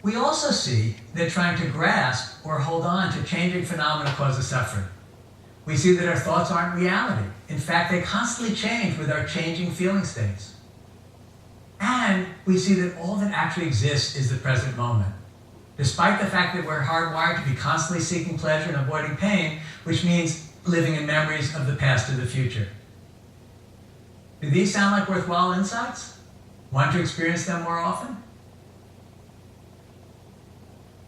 We also see that trying to grasp or hold on to changing phenomena causes suffering. We see that our thoughts aren't reality. In fact, they constantly change with our changing feeling states. And we see that all that actually exists is the present moment. Despite the fact that we're hardwired to be constantly seeking pleasure and avoiding pain, which means living in memories of the past or the future. Do these sound like worthwhile insights? Want to experience them more often?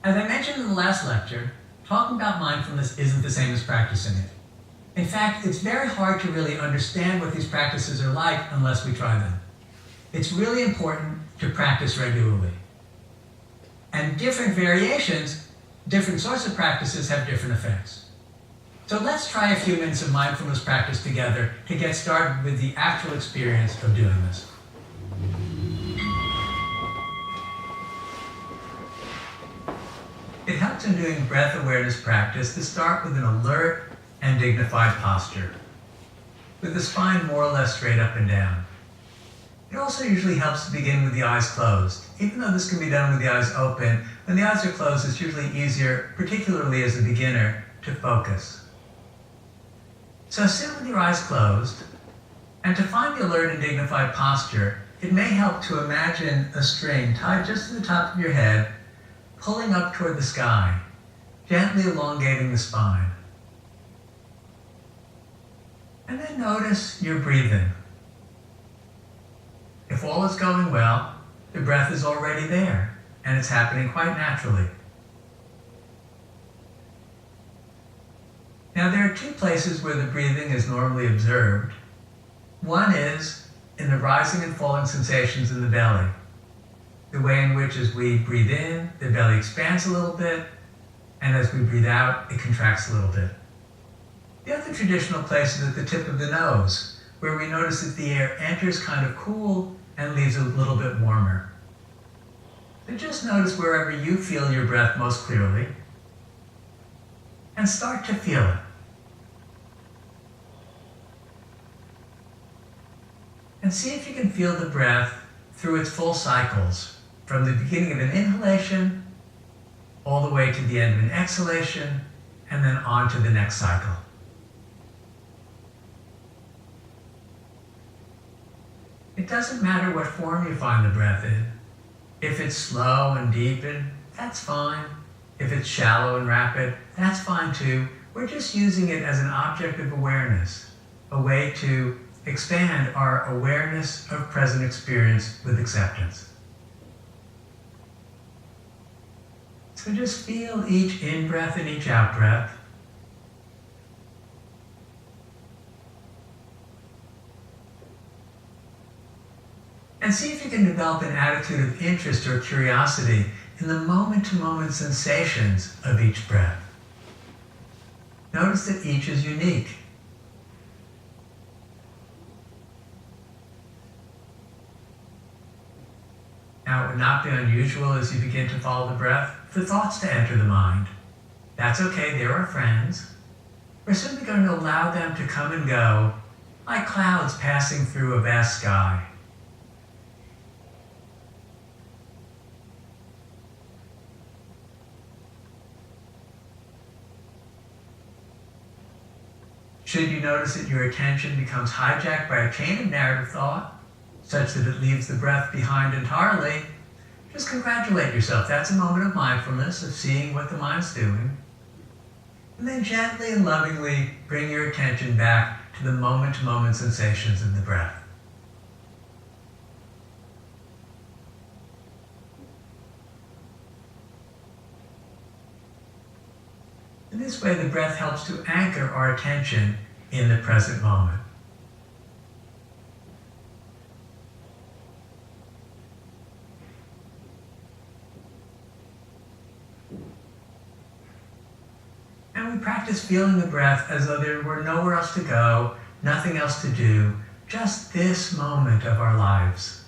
As I mentioned in the last lecture, talking about mindfulness isn't the same as practicing it. In fact, it's very hard to really understand what these practices are like unless we try them. It's really important to practice regularly. And different variations, different sorts of practices have different effects. So let's try a few minutes of mindfulness practice together to get started with the actual experience of doing this. It helps in doing breath awareness practice to start with an alert and dignified posture, with the spine more or less straight up and down. It also usually helps to begin with the eyes closed. Even though this can be done with the eyes open, when the eyes are closed, it's usually easier, particularly as a beginner, to focus. So sit with your eyes closed, and to find the alert and dignified posture, it may help to imagine a string tied just to the top of your head, pulling up toward the sky, gently elongating the spine. And then notice your breathing. If all is going well, the breath is already there, and it's happening quite naturally. Now there are two places where the breathing is normally observed. One is in the rising and falling sensations in the belly. The way in which as we breathe in, the belly expands a little bit, and as we breathe out, it contracts a little bit. The other traditional place is at the tip of the nose, where we notice that the air enters kind of cool and leaves a little bit warmer. So just notice wherever you feel your breath most clearly, and start to feel it. And see if you can feel the breath through its full cycles, from the beginning of an inhalation, all the way to the end of an exhalation, and then on to the next cycle. It doesn't matter what form you find the breath in. If it's slow and deep, that's fine. If it's shallow and rapid, that's fine too. We're just using it as an object of awareness, a way to expand our awareness of present experience with acceptance. So just feel each in-breath and each out-breath. And see if you can develop an attitude of interest or curiosity in the moment-to-moment sensations of each breath. Notice that each is unique. Now, it would not be unusual as you begin to follow the breath for thoughts to enter the mind. That's okay, they're our friends. We're simply going to allow them to come and go like clouds passing through a vast sky. Should you notice that your attention becomes hijacked by a chain of narrative thought, such that it leaves the breath behind entirely, just congratulate yourself. That's a moment of mindfulness, of seeing what the mind's doing. And then gently and lovingly bring your attention back to the moment-to-moment sensations of the breath. In this way, the breath helps to anchor our attention in the present moment. And we practice feeling the breath as though there were nowhere else to go, nothing else to do, just this moment of our lives.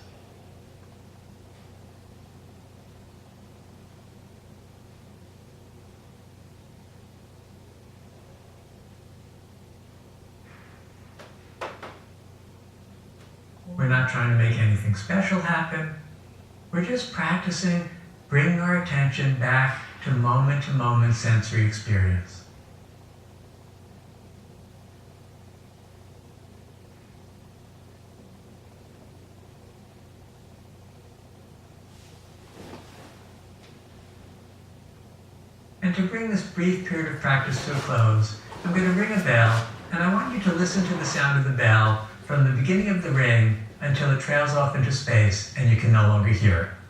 We're not trying to make anything special happen. We're just practicing bringing our attention back to moment sensory experience. And to bring this brief period of practice to a close, I'm going to ring a bell, and I want you to listen to the sound of the bell from the beginning of the ring until it trails off into space and you can no longer hear it.